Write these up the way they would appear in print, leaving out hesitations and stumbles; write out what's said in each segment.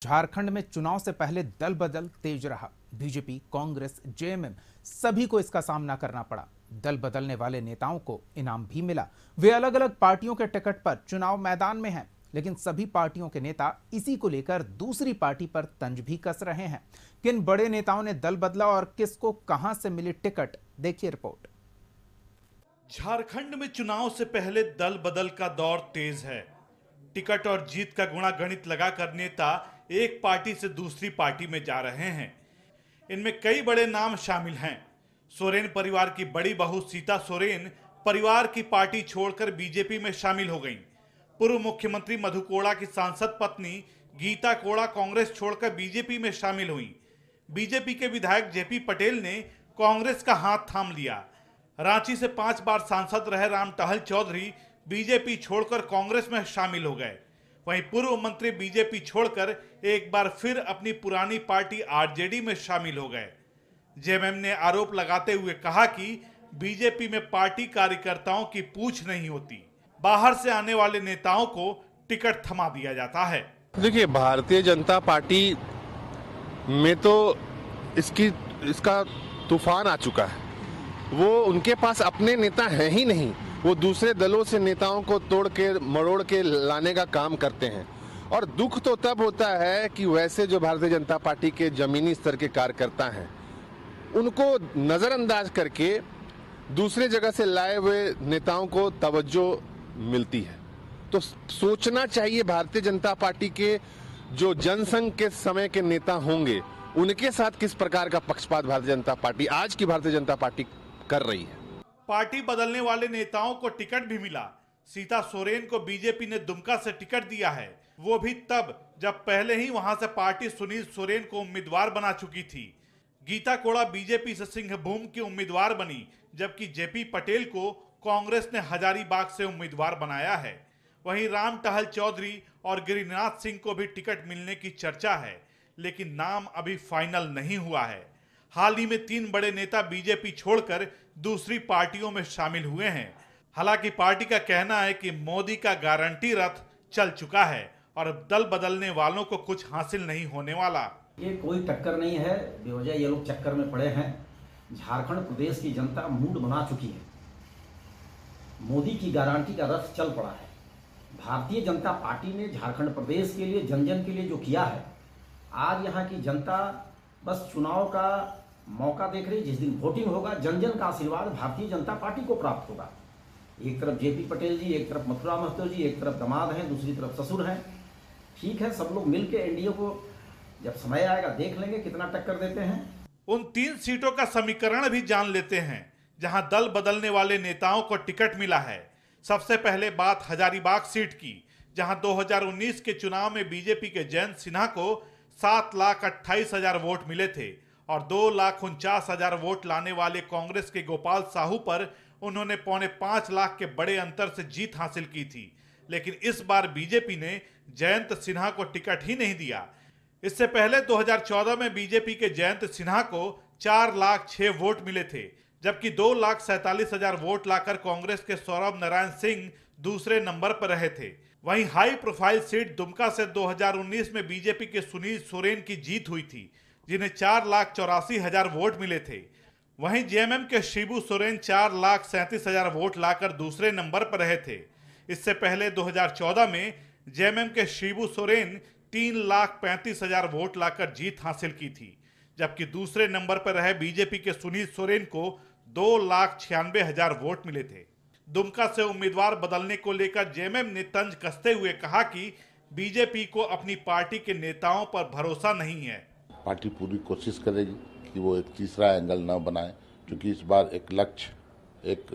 झारखंड में चुनाव से पहले दल बदल तेज रहा। बीजेपी, कांग्रेस, जेएमएम सभी को इसका सामना करना पड़ा। दल बदलने वाले नेताओं को इनाम भी मिला। वे अलग अलग पार्टियों के टिकट पर चुनाव मैदान में हैं, लेकिन सभी पार्टियों के नेता इसी को लेकर दूसरी पार्टी पर तंज भी कस रहे हैं। किन बड़े नेताओं ने दल बदला और किसको कहां से मिली टिकट, देखिए रिपोर्ट। झारखंड में चुनाव से पहले दल बदल का दौर तेज है। टिकट और जीत का गुणा गणित लगाकर नेता एक पार्टी से दूसरी पार्टी में जा रहे हैं। इनमें कई बड़े नाम शामिल हैं। सोरेन परिवार की बड़ी बहू सीता सोरेन परिवार की पार्टी छोड़कर बीजेपी में शामिल हो गईं। पूर्व मुख्यमंत्री मधु कोड़ा की सांसद पत्नी गीता कोड़ा कांग्रेस छोड़कर बीजेपी में शामिल हुई। बीजेपी के विधायक जेपी पटेल ने कांग्रेस का हाथ थाम लिया। रांची से 5 बार सांसद रहे राम टहल चौधरी बीजेपी छोड़कर कांग्रेस में शामिल हो गए। वहीं पूर्व मंत्री बीजेपी छोड़कर एक बार फिर अपनी पुरानी पार्टी आरजेडी में शामिल हो गए। जेएमएम ने आरोप लगाते हुए कहा कि बीजेपी में पार्टी कार्यकर्ताओं की पूछ नहीं होती, बाहर से आने वाले नेताओं को टिकट थमा दिया जाता है। देखिए, भारतीय जनता पार्टी में तो इसका तूफान आ चुका है। वो उनके पास अपने नेता हैं ही नहीं, वो दूसरे दलों से नेताओं को तोड़ के मरोड़ के लाने का काम करते हैं। और दुख तो तब होता है कि वैसे जो भारतीय जनता पार्टी के जमीनी स्तर के कार्यकर्ता हैं, उनको नजरअंदाज करके दूसरे जगह से लाए हुए नेताओं को तवज्जो मिलती है। तो सोचना चाहिए भारतीय जनता पार्टी के जो जनसंघ के समय के नेता होंगे, उनके साथ किस प्रकार का पक्षपात भारतीय जनता पार्टी, आज की भारतीय जनता पार्टी कर रही है। पार्टी बदलने वाले नेताओं को टिकट भी मिला। सीता सोरेन को बीजेपी ने दुमका से टिकट दिया है, वो भी तब जब पहले ही वहां से पार्टी सुनील सोरेन को उम्मीदवार बना चुकी थी। गीता कोड़ा बीजेपी से सिंहभूम की उम्मीदवार बनी, जबकि जेपी पटेल को कांग्रेस ने हजारीबाग से उम्मीदवार बनाया है। वहीं राम टहल चौधरी और गिरिनाथ सिंह को भी टिकट मिलने की चर्चा है, लेकिन नाम अभी फाइनल नहीं हुआ है। हाल ही में 3 बड़े नेता बीजेपी छोड़कर दूसरी पार्टियों में शामिल हुए हैं। हालांकि पार्टी का कहना है कि मोदी का गारंटी रथ चल चुका है और दल बदलने वालों को कुछ हासिल नहीं होने वाला। ये कोई टक्कर नहीं है, बेवजह ये लोग चक्कर में पड़े हैं। झारखंड प्रदेश की जनता मूड बना चुकी है। मोदी की गारंटी का रथ चल पड़ा है। भारतीय जनता पार्टी ने झारखंड प्रदेश के लिए, जन जन के लिए जो किया है, आज यहाँ की जनता बस चुनाव का मौका देख रही। जिस दिन वोटिंग होगा, जन जन का आशीर्वाद भारतीय जनता पार्टी को प्राप्त होगा। एक तरफ जेपी पटेल जी, एक तरफ मथुरा महतो जी, एक तरफ दामाद हैं, दूसरी तरफ ससुर हैं। ठीक है, सब लोग मिलकर एनडीए को जब समय आएगा देख लेंगे कितना टक्कर देते हैं। उन 3 सीटों का समीकरण भी जान लेते हैं जहां दल बदलने वाले नेताओं को टिकट मिला है। सबसे पहले बात हजारीबाग सीट की, जहां 2019 के चुनाव में बीजेपी के जयंत सिन्हा को 7,28,000 वोट मिले थे और 2,49,000 वोट लाने वाले कांग्रेस के गोपाल साहू पर उन्होंने 4.25 लाख के बड़े अंतर से जीत हासिल की थी। लेकिन इस बार बीजेपी ने जयंत सिन्हा को टिकट ही नहीं दिया। इससे पहले 2014 में बीजेपी के जयंत सिन्हा को 4,06,000 वोट मिले थे, जबकि 2,47,000 वोट लाकर कांग्रेस के सौरभ नारायण सिंह दूसरे नंबर पर रहे थे। वहीं हाई प्रोफाइल सीट दुमका से 2019 में बीजेपी के सुनील सोरेन की जीत हुई थी, जिन्हें 4,84,000 वोट मिले थे। वहीं जेएमएम के शिबू सोरेन 4,37,000 वोट लाकर दूसरे नंबर पर रहे थे। इससे पहले 2014 में जेएमएम के शिबू सोरेन 3,35,000 वोट लाकर जीत हासिल की थी, जबकि दूसरे नंबर पर रहे बीजेपी के सुनील सोरेन को 2,96,000 वोट मिले थे। दुमका से उम्मीदवार बदलने को लेकर जेएमएम ने तंज कसते हुए कहा कि बीजेपी को अपनी पार्टी के नेताओं पर भरोसा नहीं है। पार्टी पूरी कोशिश करेगी कि वो एक तीसरा एंगल न बनाए, क्योंकि इस बार एक लक्ष्य, एक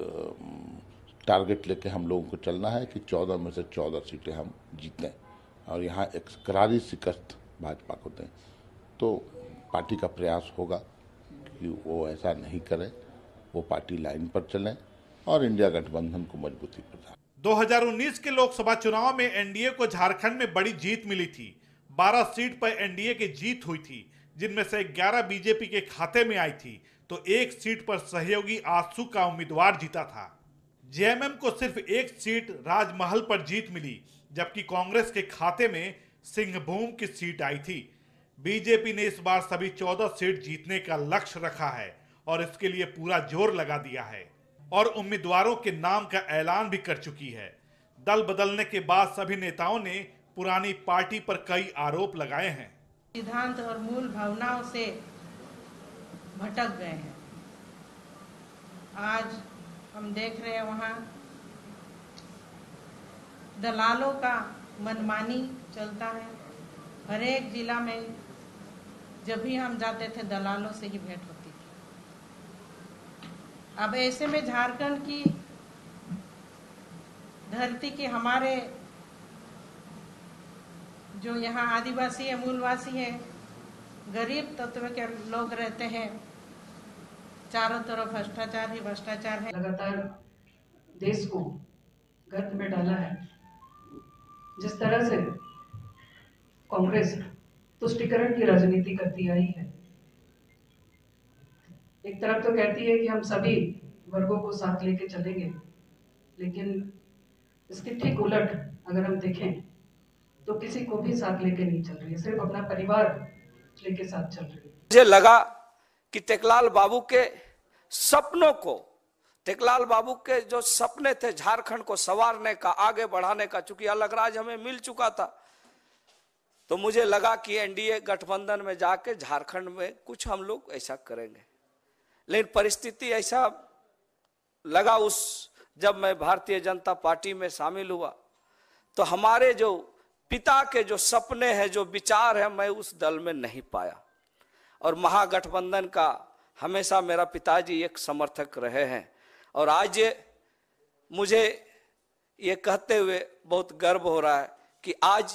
टारगेट लेके हम लोगों को चलना है कि 14 में से 14 सीटें हम जीतें और यहाँ एक करारी शिकस्त भाजपा को दें। तो पार्टी का प्रयास होगा कि वो ऐसा नहीं करें, वो पार्टी लाइन पर चलें और इंडिया गठबंधन को मजबूती प्रदान। 2019 के लोकसभा चुनाव में एनडीए को झारखंड में बड़ी जीत मिली थी। 12 सीट पर एनडीए की जीत हुई थी, जिनमें से 11 बीजेपी के खाते में आई थी, तो 1 सीट पर सहयोगी आजसू का उम्मीदवार जीता था। जेएमएम को सिर्फ 1 सीट राजमहल पर जीत मिली, जबकि कांग्रेस के खाते में सिंहभूम की सीट आई थी। बीजेपी ने इस बार सभी 14 सीट जीतने का लक्ष्य रखा है और इसके लिए पूरा जोर लगा दिया है और उम्मीदवारों के नाम का ऐलान भी कर चुकी है। दल बदलने के बाद सभी नेताओं ने पुरानी पार्टी पर कई आरोप लगाए हैं। सिद्धांत और मूल भावनाओं से भटक गए हैं। आज हम देख रहे हैं वहाँ दलालों का मनमानी चलता है। हर एक जिला में जब भी हम जाते थे दलालों से ही भेंट होती थी। अब ऐसे में झारखंड की धरती के हमारे जो यहाँ आदिवासी है, मूलवासी है, गरीब तत्व के लोग रहते हैं, चारों तरफ भ्रष्टाचार ही भ्रष्टाचार है। लगातार देश को गर्त में डाला है। जिस तरह से कांग्रेस तुष्टीकरण की राजनीति करती आई है, एक तरफ तो कहती है कि हम सभी वर्गों को साथ लेके चलेंगे, लेकिन इसके ठीक उलट अगर हम देखें तो किसी को भी साथ लेके नहीं चल रही है, सिर्फ अपना परिवार लेके साथ चल रही है। मुझे लगा कि टेकलाल बाबू के सपनों को, टेकलाल बाबू के जो सपने थे झारखंड को संवारने का, आगे बढ़ाने का, चूंकि अलग राज हमें मिल चुका था, तो मुझे लगा कि एनडीए गठबंधन में जाके झारखंड में कुछ हम लोग ऐसा करेंगे। लेकिन परिस्थिति ऐसा लगा जब मैं भारतीय जनता पार्टी में शामिल हुआ तो हमारे जो पिता के जो सपने हैं, जो विचार है, मैं उस दल में नहीं पाया। और महागठबंधन का हमेशा मेरा पिताजी एक समर्थक रहे हैं। और आज मुझे ये कहते हुए बहुत गर्व हो रहा है कि आज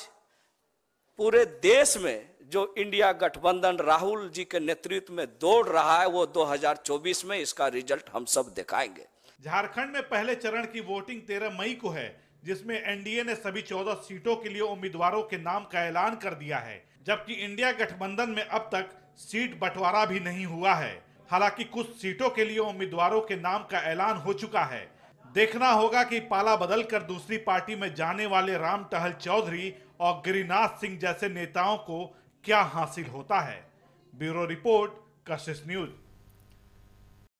पूरे देश में जो इंडिया गठबंधन राहुल जी के नेतृत्व में दौड़ रहा है, वो 2024 में इसका रिजल्ट हम सब दिखाएंगे। झारखंड में पहले चरण की वोटिंग 13 मई को है, जिसमें एनडीए ने सभी 14 सीटों के लिए उम्मीदवारों के नाम का ऐलान कर दिया है, जबकि इंडिया गठबंधन में अब तक सीट बंटवारा भी नहीं हुआ है। हालांकि कुछ सीटों के लिए उम्मीदवारों के नाम का ऐलान हो चुका है। देखना होगा कि पाला बदलकर दूसरी पार्टी में जाने वाले राम टहल चौधरी और गिरिनाथ सिंह जैसे नेताओं को क्या हासिल होता है। ब्यूरो रिपोर्ट, कशिश न्यूज।